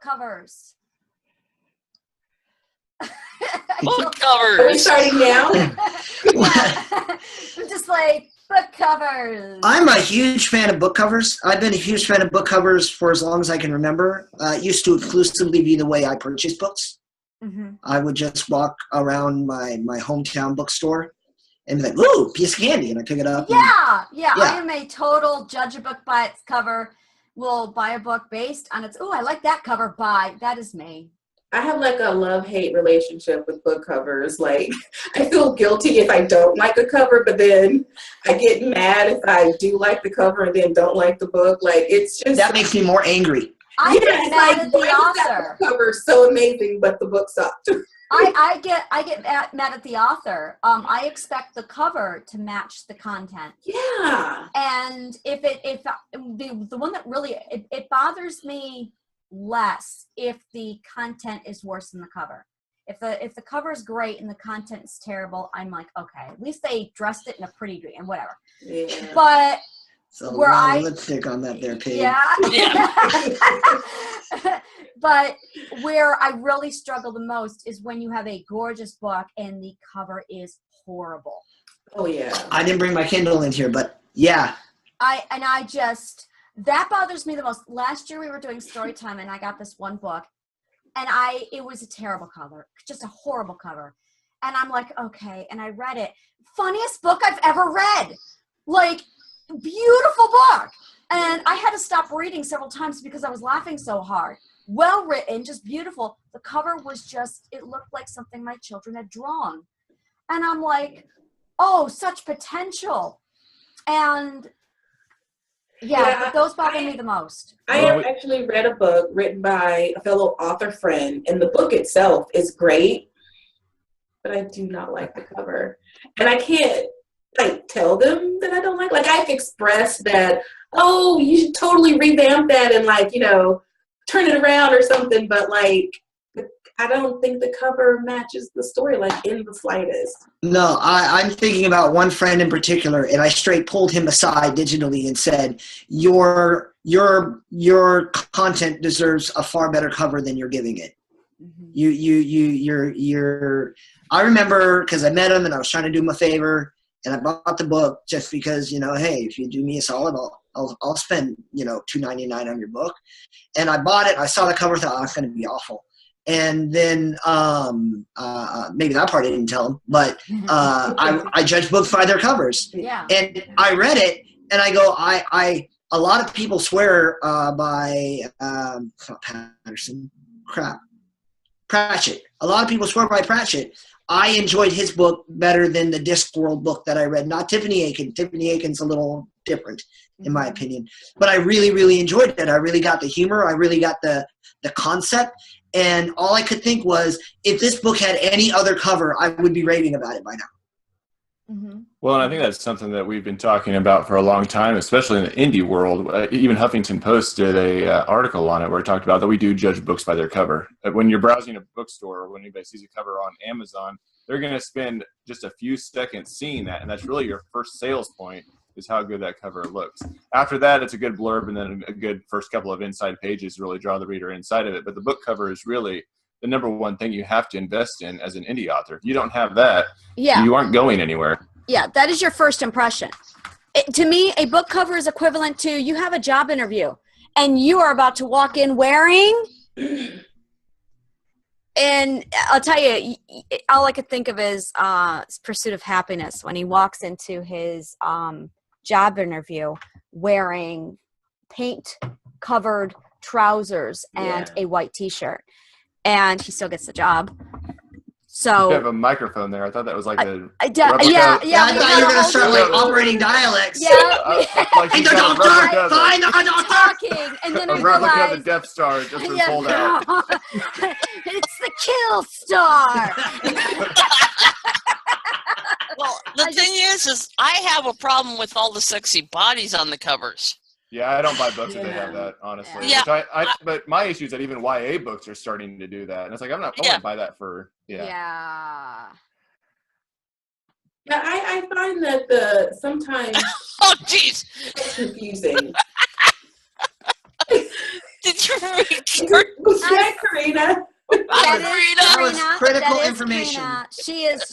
covers. Book Are we covers. starting now? Yeah. Just like book covers. I'm a huge fan of book covers. I've been a huge fan of book covers for as long as I can remember. It used to exclusively be the way I purchased books. Mm-hmm. I would just walk around my hometown bookstore and be like, ooh, piece of candy, and I pick it up. Yeah. Yeah. I am a total judge a book by its cover. Will buy a book based on its, I like that cover, buy. That is me. I have like a love-hate relationship with book covers. Like, I feel guilty if I don't like a cover, but then I get mad if I do like the cover and then don't like the book. Like, it's just... That makes me more angry. I get mad at the author. The cover is so amazing, but the book sucked. I get mad at the author. I expect the cover to match the content. Yeah. And if the one that really it bothers me less if the content is worse than the cover. If the cover is great and the content is terrible, I'm like, okay, at least they dressed it in a pretty green and whatever. Yeah. But So a lot of lipstick on that there page. yeah. But where I really struggle the most is when you have a gorgeous book and the cover is horrible. Oh yeah. I didn't bring my Kindle in here, but yeah. That bothers me the most. Last year we were doing story time and I got this one book and it was a terrible cover, just a horrible cover. And I'm like, okay. And I read it. Funniest book I've ever read. Like, beautiful book. And I had to stop reading several times because I was laughing so hard. Well written, just beautiful. The cover was just, it looked like something my children had drawn. And I'm like, oh, such potential. And yeah, those bother me the most. I have actually read a book written by a fellow author friend, and the book itself is great, but I do not like the cover. And I can't tell them that I don't like. Like, I've expressed that, oh, you should totally revamp that and turn it around or something, but I don't think the cover matches the story in the slightest. No, I'm thinking about one friend in particular, and I straight pulled him aside digitally and said, your content deserves a far better cover than you're giving it. Mm-hmm. I remember because I met him and I was trying to do him a favor, and I bought the book just because, hey, if you do me a solid, I'll spend, $2.99 on your book. And I bought it. I saw the cover, thought, it's going to be awful. And then maybe that part I didn't tell him, but I judge books by their covers. Yeah. And I read it, and I go, a lot of people swear by Pratchett. A lot of people swear by Pratchett. I enjoyed his book better than the Discworld book that I read. Not Tiffany Aiken. Tiffany Aiken's a little different, in my opinion. But I really, really enjoyed it. I really got the humor. I really got the concept. And all I could think was, if this book had any other cover, I would be raving about it by now. Mm-hmm. Well, and I think that's something that we've been talking about for a long time, especially in the indie world. Even Huffington Post did a article on it where it talked about that we do judge books by their cover. When you're browsing a bookstore or when anybody sees a cover on Amazon, they're going to spend just a few seconds seeing that, and that's really your first sales point, is how good that cover looks. After that, it's a good blurb, and then a good first couple of inside pages to really draw the reader inside of it. But the book cover is really the number one thing you have to invest in as an indie author. If you don't have that, you aren't going anywhere. Yeah, that is your first impression. To me, a book cover is equivalent to you have a job interview and you are about to walk in wearing, and I'll tell you, all I could think of is Pursuit of Happiness, when he walks into his job interview wearing paint-covered trousers and a white T-shirt, and he still gets the job. So you have a microphone there. I thought that was like a I thought you were going to start operating dialects. Yeah. Hey, the doctor! Find the doctor! Talking, and then a I replica of realized the Death Star just been pulled out. it's the Kill Star. Well, the thing is I have a problem with all the sexy bodies on the covers. Yeah, I don't buy books if they have that, honestly. Yeah. But my issue is that even YA books are starting to do that. And it's like, I want to buy that for, Yeah, I find that sometimes oh, jeez. it's confusing. Did you read? Who's that, Karina? That was critical That is information. Karina.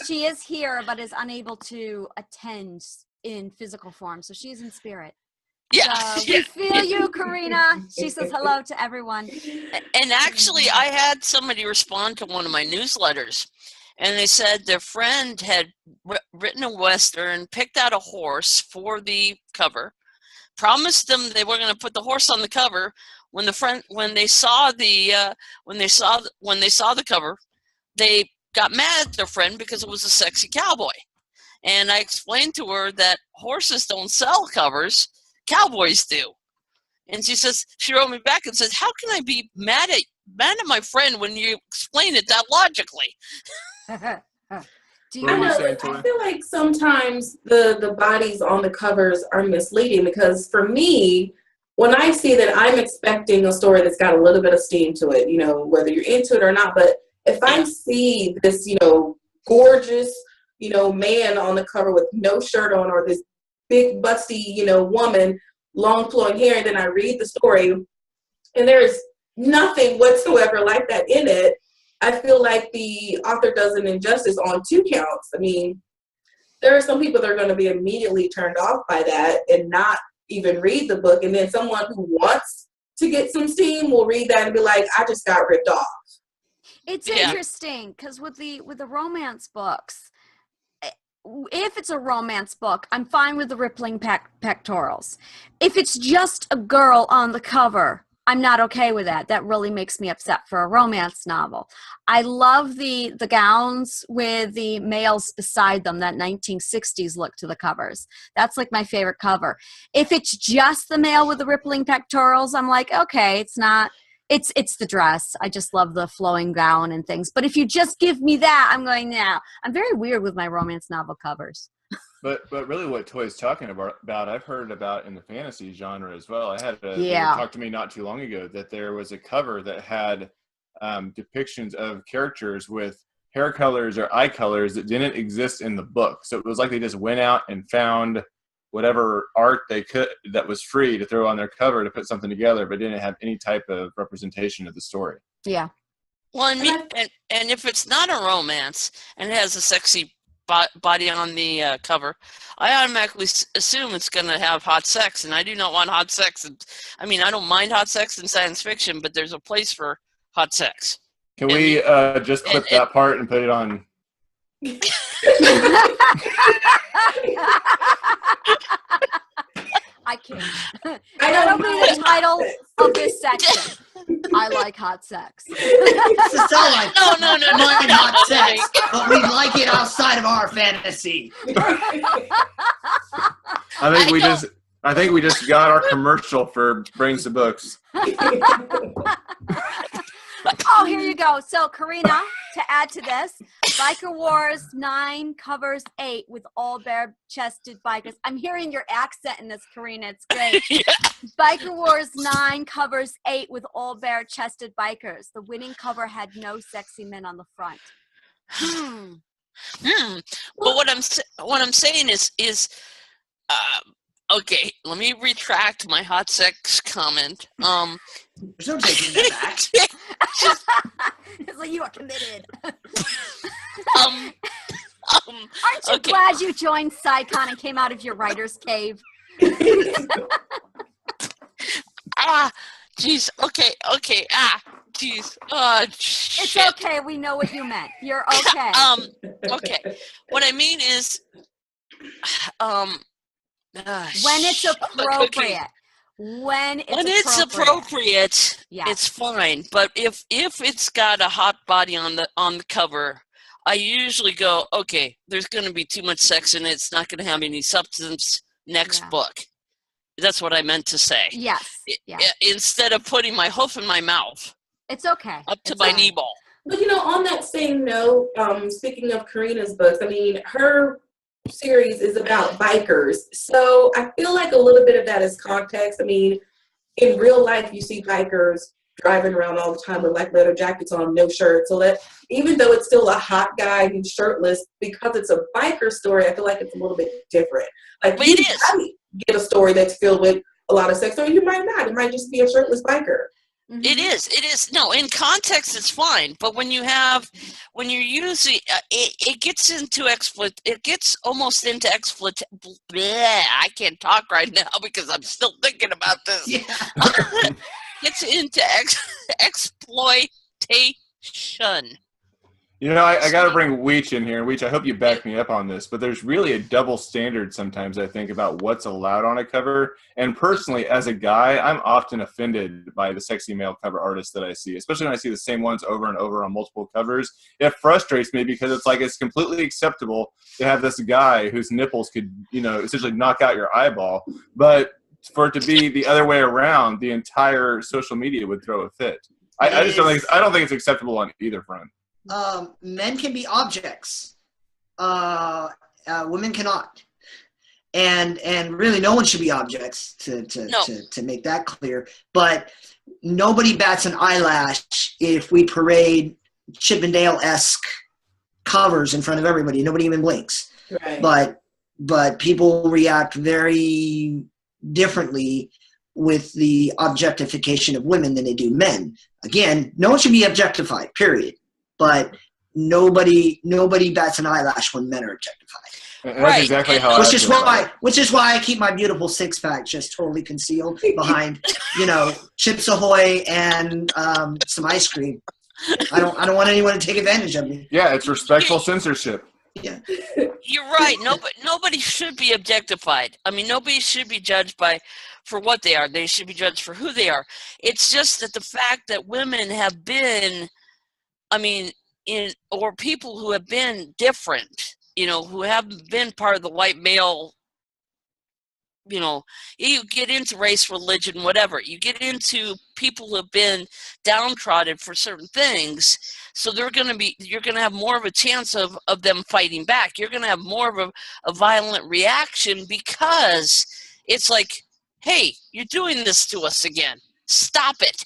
She is here, but is unable to attend in physical form. So she's in spirit. Yeah. So we feel you, Karina. She says hello to everyone. And actually, I had somebody respond to one of my newsletters, and they said their friend had written a Western, picked out a horse for the cover, promised them they were going to put the horse on the cover. When they saw the cover, they got mad at their friend because it was a sexy cowboy. And I explained to her that horses don't sell covers, cowboys do. And she wrote me back and said, "How can I be mad at my friend when you explain it that logically?" Do you What were you want saying, I Tori? feel like sometimes the bodies on the covers are misleading, because for me, when I see that, I'm expecting a story that's got a little bit of steam to it, whether you're into it or not. But if I see this, gorgeous, man on the cover with no shirt on, or this big busty, woman, long flowing hair, and then I read the story and there's nothing whatsoever like that in it, I feel like the author does an injustice on two counts. I mean, there are some people that are going to be immediately turned off by that and not even read the book. And then someone who wants to get some steam will read that and be like, I just got ripped off. It's Yeah. interesting because with the romance books, if it's a romance book, I'm fine with the rippling pectorals. If it's just a girl on the cover, I'm not okay with that. That really makes me upset for a romance novel. I love the gowns with the males beside them, that 1960s look to the covers. That's like my favorite cover. If it's just the male with the rippling pectorals, I'm like, okay, it's not. It's the dress. I just love the flowing gown and things. But if you just give me that, I'm going, now. I'm very weird with my romance novel covers. But really what Toy's talking about, I've heard about in the fantasy genre as well. I had they Yeah. talked to me not too long ago that there was a cover that had depictions of characters with hair colors or eye colors that didn't exist in the book. So it was like they just went out and found whatever art they could that was free to throw on their cover to put something together, but didn't have any type of representation of the story. Yeah. Well, and if it's not a romance and it has a sexy body on the cover, I automatically assume it's going to have hot sex, and I do not want hot sex. I mean, I don't mind hot sex in science fiction, but there's a place for hot sex. Can we just clip that part and put it on? I can't. I That'll don't be know. the title of this section. I like hot sex. This is all like No. mind hot sex, but we like it outside of our fantasy. I think we just got our commercial for Brains to Books. Oh, here you go. So, Karina, to add to this, Biker Wars 9 covers 8 with all bare-chested bikers. I'm hearing your accent in this, Karina. It's great. Yeah. Biker Wars 9 covers 8 with all bare-chested bikers. The winning cover had no sexy men on the front. But what I'm saying is okay, let me retract my hot sex comment. There's no taking that back. It's like you are committed. Aren't Aren't you glad you joined SciCon and came out of your writer's cave? Jeez. Okay. Jeez. It's Shit. okay. We know what you meant. You're okay. Okay. What I mean is, When it's appropriate. When it's appropriate, Yeah. it's fine. But if it's got a hot body on the cover, I usually go, okay, there's going to be too much sex in it. It's not going to have any substance. Next Yeah. book. That's what I meant to say. Yes. Yeah. Instead of putting my hoof in my mouth It's okay. up to It's my all right. knee ball. But on that same note, speaking of Karina's books, I mean, her series is about bikers. So I feel like a little bit of that is context. I mean, in real life, you see bikers driving around all the time with like leather jackets on, no shirt. So that even though it's still a hot guy who's shirtless, because it's a biker story, I feel like it's a little bit different. Like But you it is. might get a story that's filled with a lot of sex, or you might not. It might just be a shirtless biker. It is. No, in context, it's fine. But when you're using, it gets into it gets almost into I can't talk right now because I'm still thinking about this. Yeah. Gets into exploitation. You know, I got to bring Weech in here. Weech, I hope you back me up on this, but there's really a double standard sometimes, I think, about what's allowed on a cover. And personally, as a guy, I'm often offended by the sexy male cover artists that I see, especially when I see the same ones over and over on multiple covers. It frustrates me because it's like it's completely acceptable to have this guy whose nipples could, you know, essentially knock out your eyeball. But for it to be the other way around, the entire social media would throw a fit. I just don't think it's acceptable on either front. Men can be objects. Women cannot. And really no one should be objects to make that clear. But nobody bats an eyelash if we parade Chippendale-esque covers in front of everybody. Nobody even blinks. Right. But people react very differently with the objectification of women than they do men. Again, no one should be objectified, period. But nobody bats an eyelash when men are objectified. And that's exactly how Which is why I keep my beautiful six-pack just totally concealed behind, Chips Ahoy and some ice cream. I don't want anyone to take advantage of me. Yeah, it's respectful censorship. Yeah. You're right. Nobody should be objectified. I mean, nobody should be judged for what they are. They should be judged for who they are. It's just that the fact that women have been, or people who have been different, who haven't been part of the white male, you get into race, religion, whatever. You get into people who have been downtrodden for certain things. So you're going to have more of a chance of them fighting back. You're going to have more of a violent reaction because it's like, hey, you're doing this to us again. Stop it.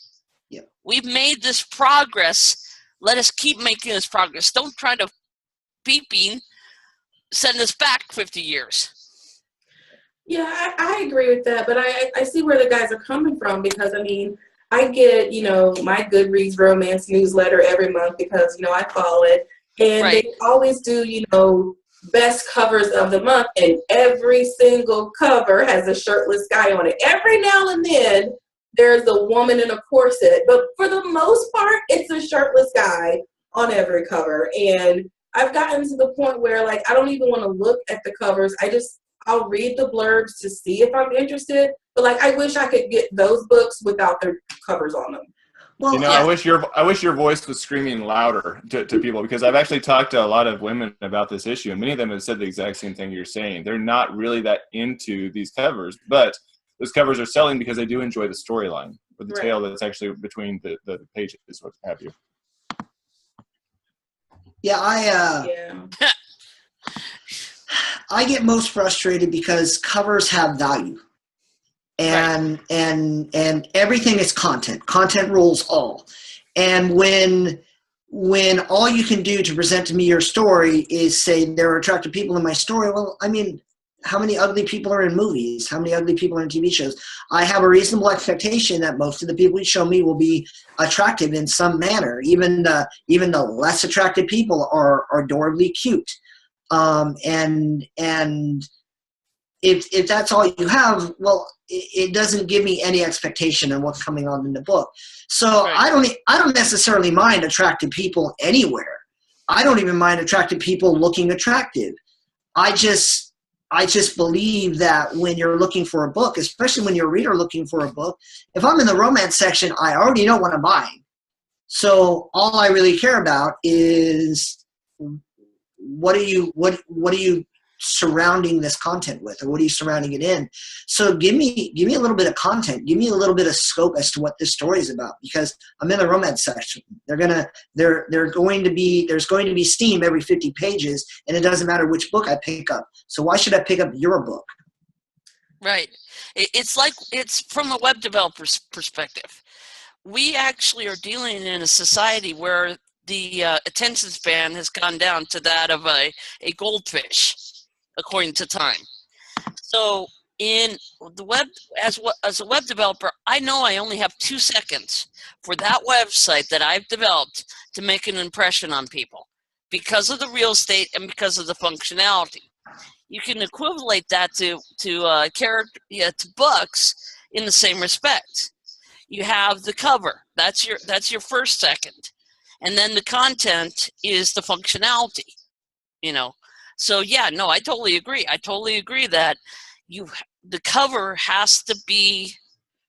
Yep. We've made this progress. Let us keep making this progress. Don't try to send us back 50 years. Yeah, I agree with that, but I see where the guys are coming from because, I get, my Goodreads romance newsletter every month because, I follow it, and right. They always do, best covers of the month, and every single cover has a shirtless guy on it. Every now and then, there's a woman in a corset, but for the most part, it's a shirtless guy on every cover, and I've gotten to the point where, I don't even want to look at the covers. I'll read the blurbs to see if I'm interested, but I wish I could get those books without their covers on them. Well, I wish your voice was screaming louder to people, because I've actually talked to a lot of women about this issue, and many of them have said the exact same thing you're saying. They're not really that into these covers, but those covers are selling because they do enjoy the storyline or the tale that's actually between the pages, what have you. Yeah, I get most frustrated because covers have value, and everything is content. Content rules all. And when all you can do to present to me your story is say there are attractive people in my story, well, how many ugly people are in movies? How many ugly people are in TV shows? I have a reasonable expectation that most of the people you show me will be attractive in some manner. Even the less attractive people are adorably cute. And if that's all you have, well, it doesn't give me any expectation on what's coming on in the book. So right. I don't necessarily mind attractive people anywhere. I don't even mind attractive people looking attractive. I just believe that when you're looking for a book, especially when you're a reader looking for a book, if I'm in the romance section, I already know what I'm buying. So all I really care about is what are you surrounding this content with, or what are you surrounding it in? So give me a little bit of content, give me a little bit of scope as to what this story is about, because I'm in the romance section. There's going to be steam every 50 pages, and it doesn't matter which book I pick up. So why should I pick up your book? Right. It's from a web developer's perspective. We actually are dealing in a society where the attention span has gone down to that of a goldfish, according to Time. So in the web, as a web developer, I know I only have 2 seconds for that website that I've developed to make an impression on people because of the real estate and because of the functionality. You can equivalent that to books in the same respect. You have the cover. That's your first second, and then the content is the functionality. So yeah, no, I totally agree. I totally agree that the cover has to be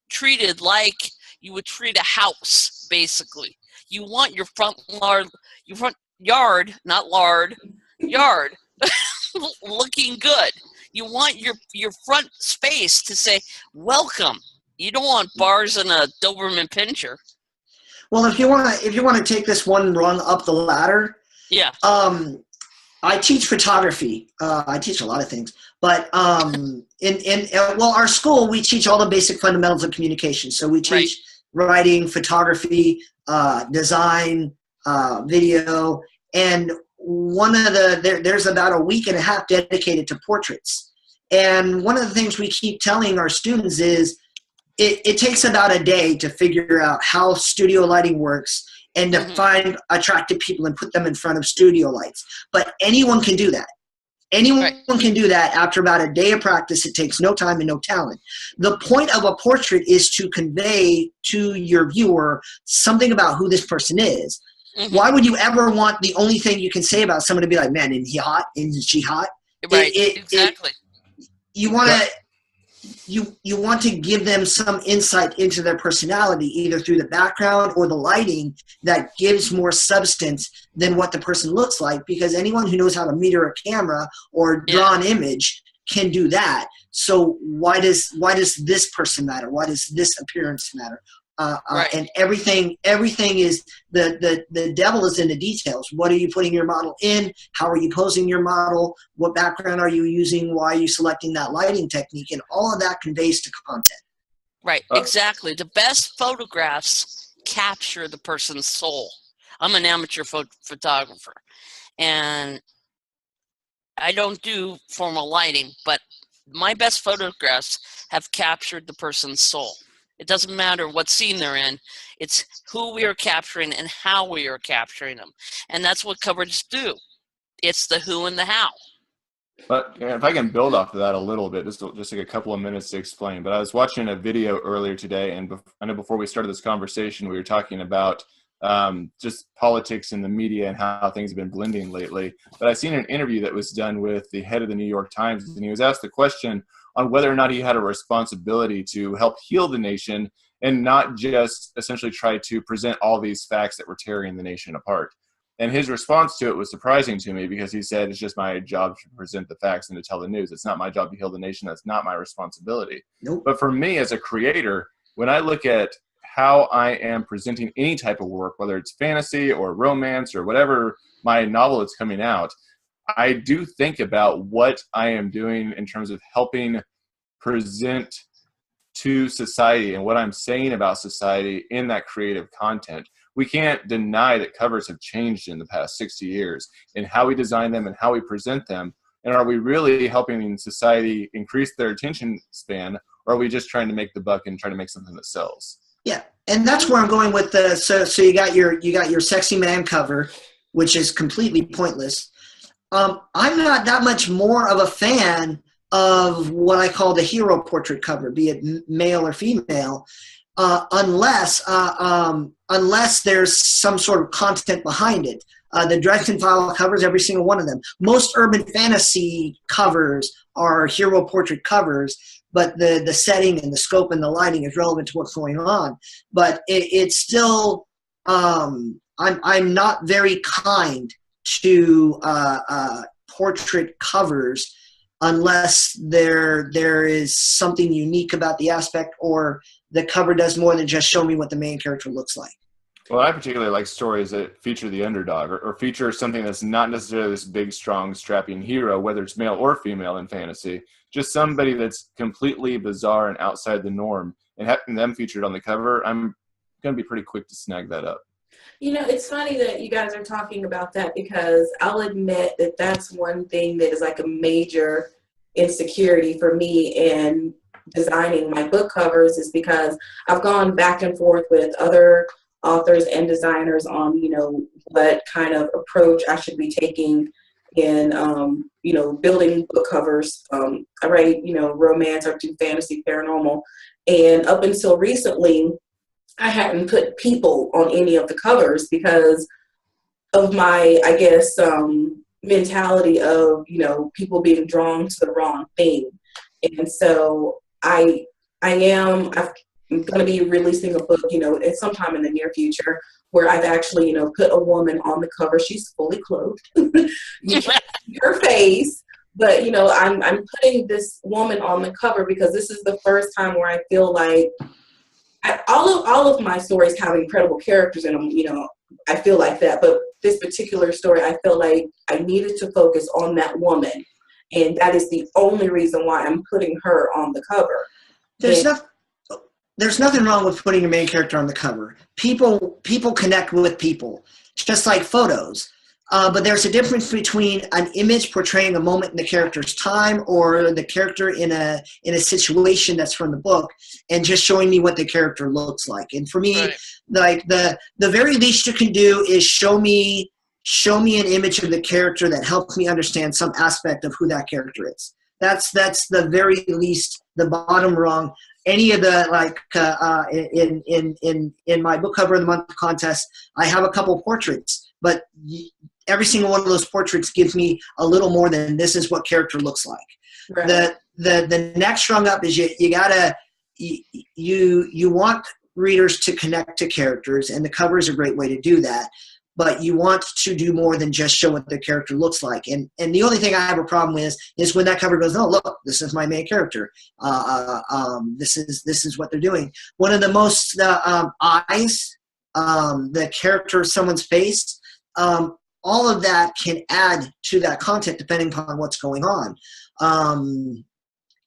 treated like you would treat a house. Basically, you want your front yard, not lard, yard, looking good. You want your front space to say welcome. You don't want bars and a Doberman Pinscher. Well, if you want to take this one rung up the ladder, yeah. I teach photography. I teach a lot of things, but our school, we teach all the basic fundamentals of communication. So we teach writing, photography, design, video, and there's about a week and a half dedicated to portraits. And one of the things we keep telling our students is it takes about a day to figure out how studio lighting works and to find attractive people and put them in front of studio lights. But anyone can do that. Anyone can do that after about a day of practice. It takes no time and no talent. The point of a portrait is to convey to your viewer something about who this person is. Why would you ever want the only thing you can say about someone to be like, man, isn't he hot? Isn't she hot? Right, exactly. You want to give them some insight into their personality, either through the background or the lighting that gives more substance than what the person looks like, because anyone who knows how to meter a camera or draw an image can do that. So why does this person matter? Why does this appearance matter? And everything is the devil is in the details. What are you putting your model in? How are you posing your model? What background are you using? Why are you selecting that lighting technique? And all of that conveys to content. Right, exactly. The best photographs capture the person's soul. I'm an amateur photographer, and I don't do formal lighting, but my best photographs have captured the person's soul. It doesn't matter what scene they're in. It's who we are capturing and how we are capturing them. And that's what covers do. It's the who and the how. But if I can build off of that a little bit, just take a couple of minutes to explain. But I was watching a video earlier today, and I know before we started this conversation, we were talking about just politics in the media and how things have been blending lately. But I seen an interview that was done with the head of the New York Times, and he was asked the question on whether or not he had a responsibility to help heal the nation and not just essentially try to present all these facts that were tearing the nation apart. And his response to it was surprising to me, because he said, it's just my job to present the facts and to tell the news. It's not my job to heal the nation. That's not my responsibility. Nope. But for me as a creator, when I look at how I am presenting any type of work, whether it's fantasy or romance or whatever my novel is coming out, I do think about what I am doing in terms of helping present to society and what I'm saying about society in that creative content. We can't deny that covers have changed in the past 60 years in how we design them and how we present them. And are we really helping society increase their attention span, or are we just trying to make the buck and trying to make something that sells? Yeah, and that's where I'm going with the so you got your sexy man cover, which is completely pointless. I'm not that much more of a fan of what I call the hero portrait cover, be it male or female, unless there's some sort of content behind it. The Dresden File covers every single one of them. Most urban fantasy covers are hero portrait covers, but the setting and the scope and the lighting is relevant to what's going on. But it's still, I'm not very kind to portrait covers unless there is something unique about the aspect, or the cover does more than just show me what the main character looks like. Well, I particularly like stories that feature the underdog, or feature something that's not necessarily this big, strong, strapping hero, whether it's male or female in fantasy. Just somebody that's completely bizarre and outside the norm, and having them featured on the cover, I'm going to be pretty quick to snag that up. You know, it's funny that you guys are talking about that, because I'll admit that that's one thing that is like a major insecurity for me in designing my book covers is because I've gone back and forth with other authors and designers on, what kind of approach I should be taking in, building book covers. I write, romance or do fantasy, paranormal. And up until recently, I hadn't put people on any of the covers because of my, I guess, mentality of, people being drawn to the wrong thing. And so I'm going to be releasing a book, at sometime in the near future where I've actually, put a woman on the cover. She's fully clothed. You can't see her face, but, I'm putting this woman on the cover because this is the first time where I feel like all of my stories have incredible characters in them, I feel like that. But this particular story, I feel like I needed to focus on that woman. And that is the only reason why I'm putting her on the cover. There's nothing wrong with putting your main character on the cover. People connect with people, just like photos. But there's a difference between an image portraying a moment in the character's time or the character in a situation that's from the book and just showing me what the character looks like. And for me, Right. like the very least you can do is show me an image of the character that helps me understand some aspect of who that character is. That's the very least, the bottom rung. Any of the in my book cover of the month contest, I have a couple portraits, but every single one of those portraits gives me a little more than this is what character looks like. Right. The next rung up is you want readers to connect to characters, and the cover is a great way to do that. But you want to do more than just show what the character looks like. And the only thing I have a problem with is when that cover goes, oh, look, this is my main character. This is what they're doing. One of the most eyes, the character of someone's face, all of that can add to that content depending upon what's going on.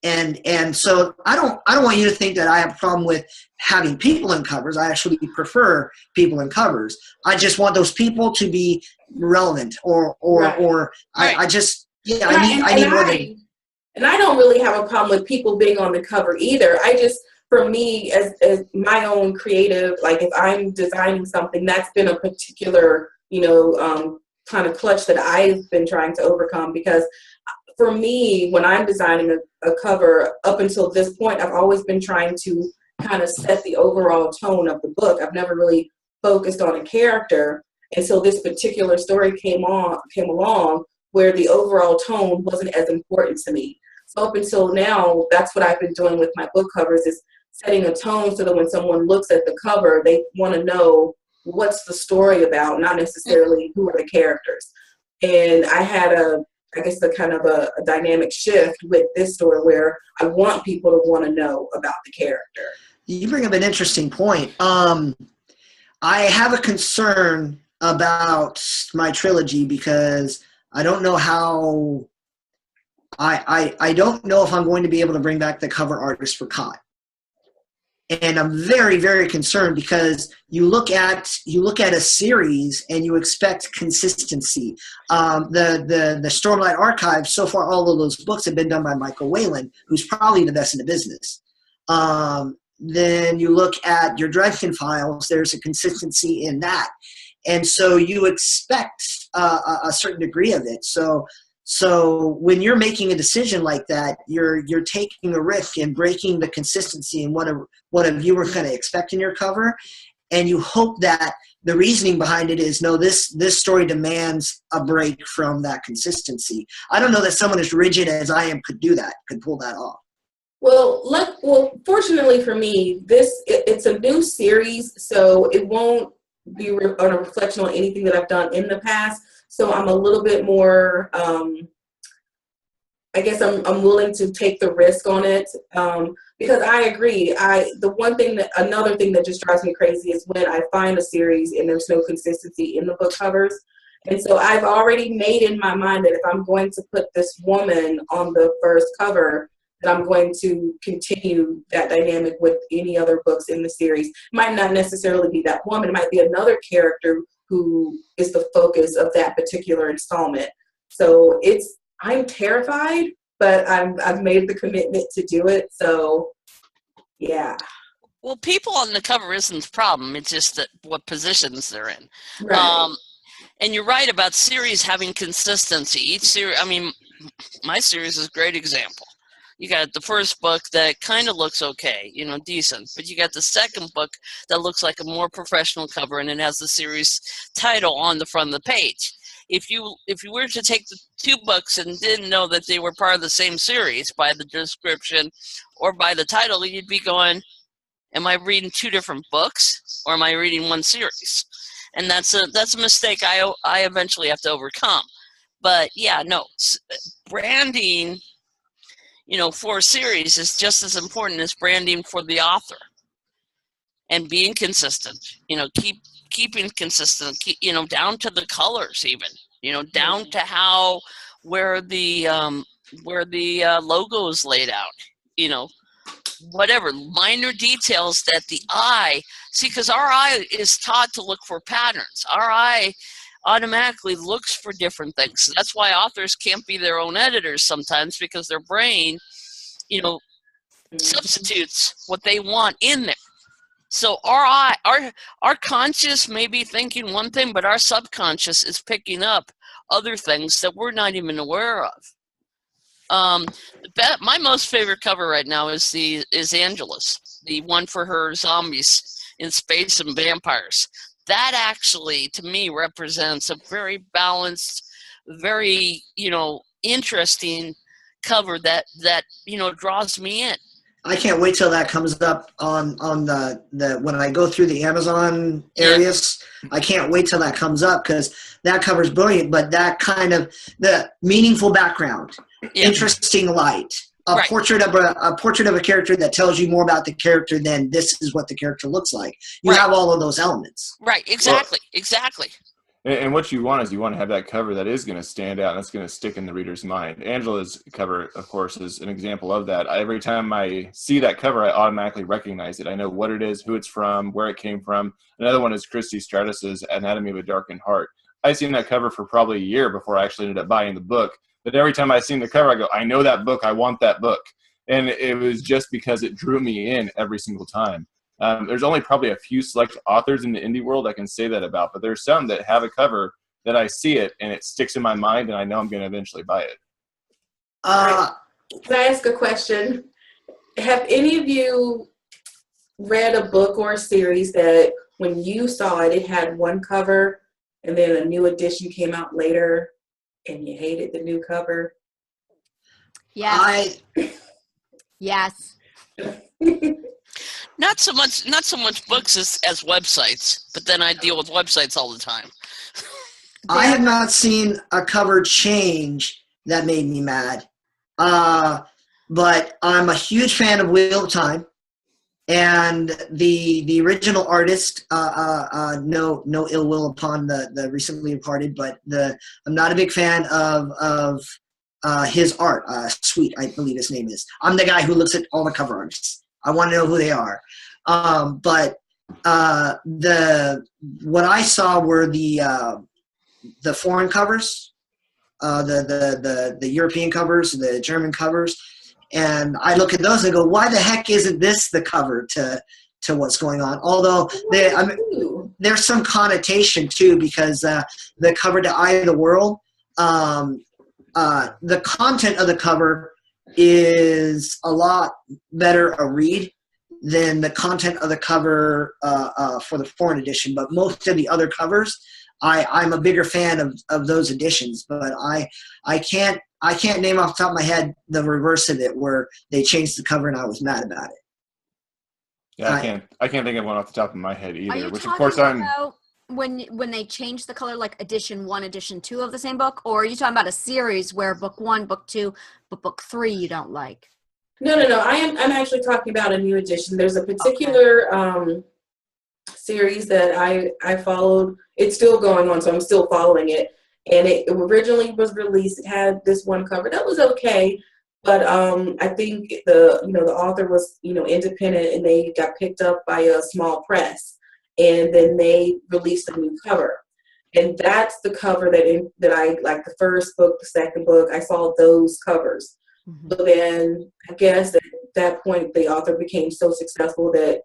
And so I don't want you to think that I have a problem with having people in covers. I actually prefer people in covers. I just want those people to be relevant or Right. I just, yeah, I need more than. And I don't really have a problem with people being on the cover either. I just, for me, as my own creative, like if I'm designing something, that's been a particular, kind of clutch that I've been trying to overcome, because for me, when I'm designing a cover, up until this point, I've always been trying to kind of set the overall tone of the book. I've never really focused on a character until this particular story came along where the overall tone wasn't as important to me. So up until now, that's what I've been doing with my book covers, is setting a tone so that when someone looks at the cover, they want to know what's the story about, not necessarily who are the characters. And I had a kind of a dynamic shift with this story where I want people to want to know about the character. You bring up an interesting point. I have a concern about my trilogy because I don't know how I don't know if I'm going to be able to bring back the cover artist for Cot. And I'm very, very concerned because you look at a series and you expect consistency. The Stormlight Archive, so far all of those books have been done by Michael Whalen, who's probably the best in the business. Then you look at your Dresden Files, there's a consistency in that. And so you expect a certain degree of it. So when you're making a decision like that, you're taking a risk and breaking the consistency in what a viewer kind of expect in your cover, and you hope that the reasoning behind it is, no, this story demands a break from that consistency. I don't know that someone as rigid as I am could pull that off. Well, fortunately for me, it's a new series, so it won't be a reflection on anything that I've done in the past. So I'm a little bit more, I guess I'm willing to take the risk on it, because I agree. Another thing that just drives me crazy is when I find a series and there's no consistency in the book covers. And so I've already made in my mind that if I'm going to put this woman on the first cover, that I'm going to continue that dynamic with any other books in the series. It might not necessarily be that woman. It might be another character who is the focus of that particular installment. So I'm terrified but I've made the commitment to do it. So, yeah. Well, people on the cover isn't the problem. It's just that what positions they're in. Right. And you're right about series having consistency. Each series, I mean, my series is a great example. You got the first book that kind of looks okay, you know, decent, but you got the second book that looks like a more professional cover, and it has the series title on the front of the page. If you were to take the two books and didn't know that they were part of the same series by the description or by the title, you'd be going, am I reading two different books, or am I reading one series? And that's a mistake I eventually have to overcome. But yeah, no, branding, you know, for a series is just as important as branding for the author. And being consistent, you know, keeping consistent, you know, down to the colors even, you know, down to where the logo is laid out, you know, whatever minor details that the eye see, because our eye is taught to look for patterns. Our eye automatically looks for different things. That's why authors can't be their own editors sometimes, because their brain, you know, substitutes what they want in there. So our conscious may be thinking one thing, but our subconscious is picking up other things that we're not even aware of. My most favorite cover right now is Angela's, the one for her zombies in space and vampires. That actually, to me, represents a very balanced, very, you know, interesting cover that you know, draws me in. I can't wait till that comes up on the when I go through the Amazon areas. Yeah. I can't wait till that comes up, because that cover's brilliant. But that kind of the meaningful background, interesting light, a portrait of a character that tells you more about the character than this is what the character looks like. You have all of those elements. Right. Exactly. Exactly. And what you want is you want to have that cover that is going to stand out and that's going to stick in the reader's mind. Angela's cover, of course, is an example of that. Every time I see that cover, I automatically recognize it. I know what it is, who it's from, where it came from. Another one is Christy Stratus's Anatomy of a Darkened Heart. I seen that cover for probably a year before I actually ended up buying the book. But every time I seen the cover, I go, I know that book. I want that book. And it was just because it drew me in every single time. There's only probably a few select authors in the indie world I can say that about, but there's some that have a cover that I see it and it sticks in my mind and I know I'm going to eventually buy it. Can I ask a question? Have any of you read a book or a series that when you saw it, it had one cover and then a new edition came out later and you hated the new cover? Yes. Yes. Not so much books as websites, but then I deal with websites all the time. I have not seen a cover change that made me mad. But I'm a huge fan of Wheel of Time. And the original artist, no ill will upon the recently departed, but I'm not a big fan of his art. Sweet, I believe his name is. I'm the guy who looks at all the cover artists. I want to know who they are. But what I saw were the foreign covers, the European covers, the German covers, and I look at those and go, why the heck isn't this the cover to what's going on? Although there's some connotation too, because the cover to Eye of the World, the content of the cover is a lot better a read than the content of the cover for the foreign edition. But most of the other covers, I'm a bigger fan of those editions. But I can't name off the top of my head the reverse of it where they changed the cover and I was mad about it. Yeah, I can't think of one off the top of my head either. Are you which talking of course about when they change the color, like edition 1, edition 2 of the same book, or are you talking about a series where book 1, book 2, but book 3 you don't like? No. I'm actually talking about a new edition. There's a particular series that I followed. It's still going on, so I'm still following it. And it originally was released. It had this one cover that was okay, but I think the author was independent, and they got picked up by a small press, and then they released a new cover. And that's the cover that I like. The first book, the second book, I saw those covers. Mhm. But then I guess at that point, the author became so successful that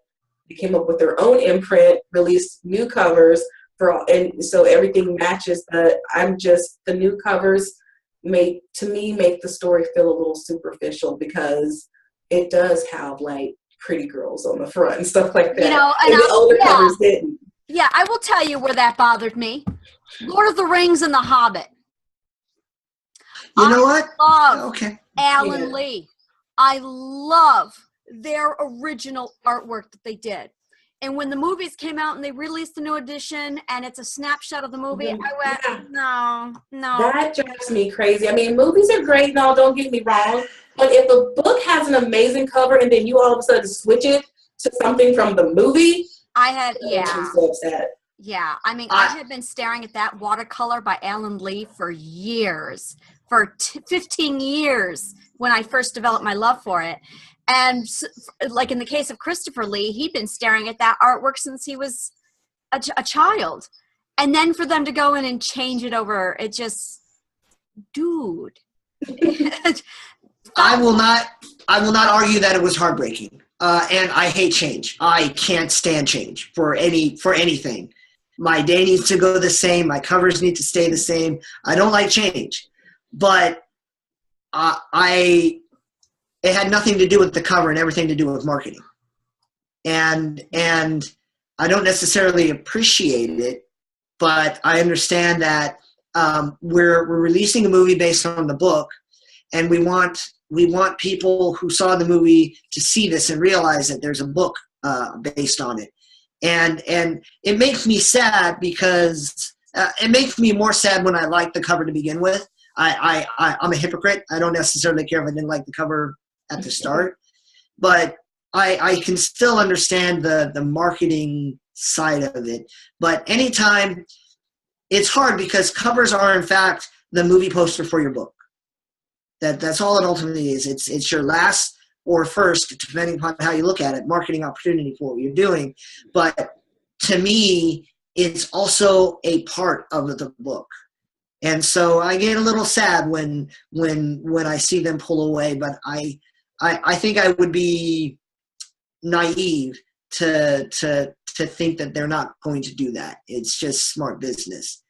they came up with their own imprint, released new covers and so everything matches. But the new covers make the story feel a little superficial because it does have like pretty girls on the front and stuff like that. You know, and the older covers didn't. Yeah, I will tell you where that bothered me. Lord of the Rings and The Hobbit. You know what? Love Okay. Alan Lee. I love their original artwork that they did. And when the movies came out and they released a new edition and it's a snapshot of the movie, I went, no. That drives me crazy. I mean, movies are great and all, don't get me wrong. But if a book has an amazing cover and then you all of a sudden switch it to something from the movie, that makes me so upset. Yeah, I mean, I had been staring at that watercolor by Alan Lee for years, for 15 years when I first developed my love for it. And like in the case of Christopher Lee, he'd been staring at that artwork since he was a child. And then for them to go in and change it over, it just, dude. I will not argue that it was heartbreaking. And I hate change. I can't stand change for anything. My day needs to go the same. My covers need to stay the same. I don't like change. But it had nothing to do with the cover and everything to do with marketing. And I don't necessarily appreciate it, but I understand that we're releasing a movie based on the book, and we want people who saw the movie to see this and realize that there's a book based on it. And it makes me sad because it makes me more sad when I like the cover to begin with. I'm a hypocrite. I don't necessarily care if I didn't like the cover at the start, but I can still understand the marketing side of it. But anytime, it's hard because covers are in fact the movie poster for your book. That's all it ultimately is. It's your last or first, depending upon how you look at it, marketing opportunity for what you're doing. But to me, it's also a part of the book. And so I get a little sad when I see them pull away, but I think I would be naive to think that they're not going to do that. It's just smart business.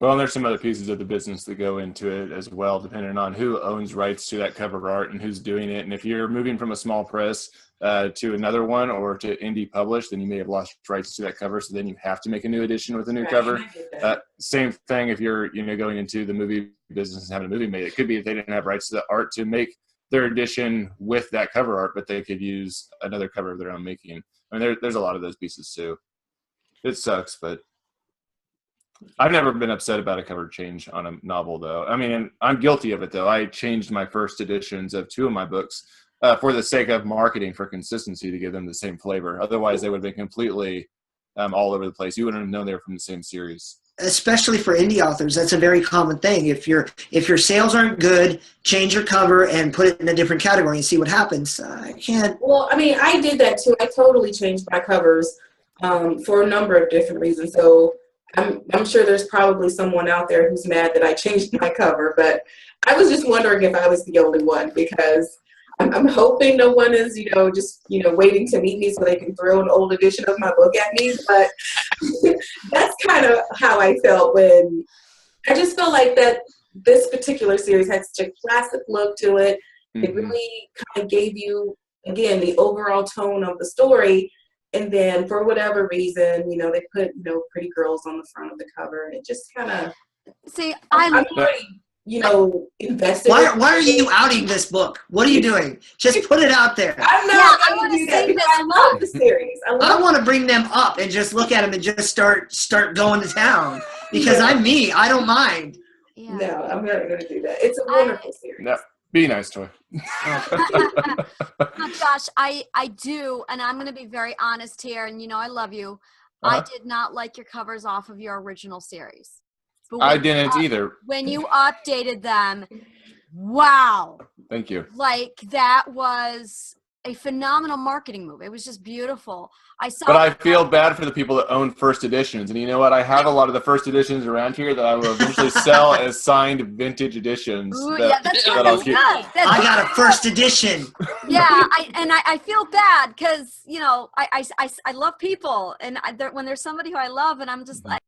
Well, and there's some other pieces of the business that go into it as well, depending on who owns rights to that cover art and who's doing it. And if you're moving from a small press to another one or to indie publish, then you may have lost rights to that cover. So then you have to make a new edition with a new cover. Same thing if you're going into the movie business and having a movie made. It could be if they didn't have rights to the art to make their edition with that cover art, but they could use another cover of their own making. I mean, there's a lot of those pieces too. It sucks, but I've never been upset about a cover change on a novel, though. I mean, and I'm guilty of it, though. I changed my first editions of 2 of my books for the sake of marketing, for consistency, to give them the same flavor. Otherwise, they would have been completely all over the place. You wouldn't have known they were from the same series. Especially for indie authors, that's a very common thing. If your sales aren't good, change your cover and put it in a different category and see what happens. I can't. Well, I mean, I did that too. I totally changed my covers for a number of different reasons. So I'm sure there's probably someone out there who's mad that I changed my cover, but I was just wondering if I was the only one, because I'm hoping no one is, just, waiting to meet me so they can throw an old edition of my book at me. But that's kind of how I felt when I just felt like that this particular series had such a classic look to it. Mm-hmm. It really kind of gave you, again, the overall tone of the story. And then for whatever reason, they put, pretty girls on the front of the cover. And it just kind of, I'm already, invested. Why are you outing this book? What are you doing? Just put it out there. I'm not going to do that because I love the series. I want to bring them up and just look at them and just start going to town, because I'm me. I don't mind. Yeah. No, I'm not going to do that. It's a wonderful series. No. Be nice to her. Josh, I do, and I'm going to be very honest here, and I love you. I did not like your covers off of your original series. I didn't either. When you updated them, wow. Thank you. Like, that was a phenomenal marketing move. It was just beautiful. I saw. But I feel bad for the people that own first editions. And you know what? I have a lot of the first editions around here that I will eventually sell as signed vintage editions. Ooh, that- yeah, that's good. that I'll That's keep. good. That's I got a first edition. yeah, I feel bad because I love people, and when there's somebody who I love, and I'm just like,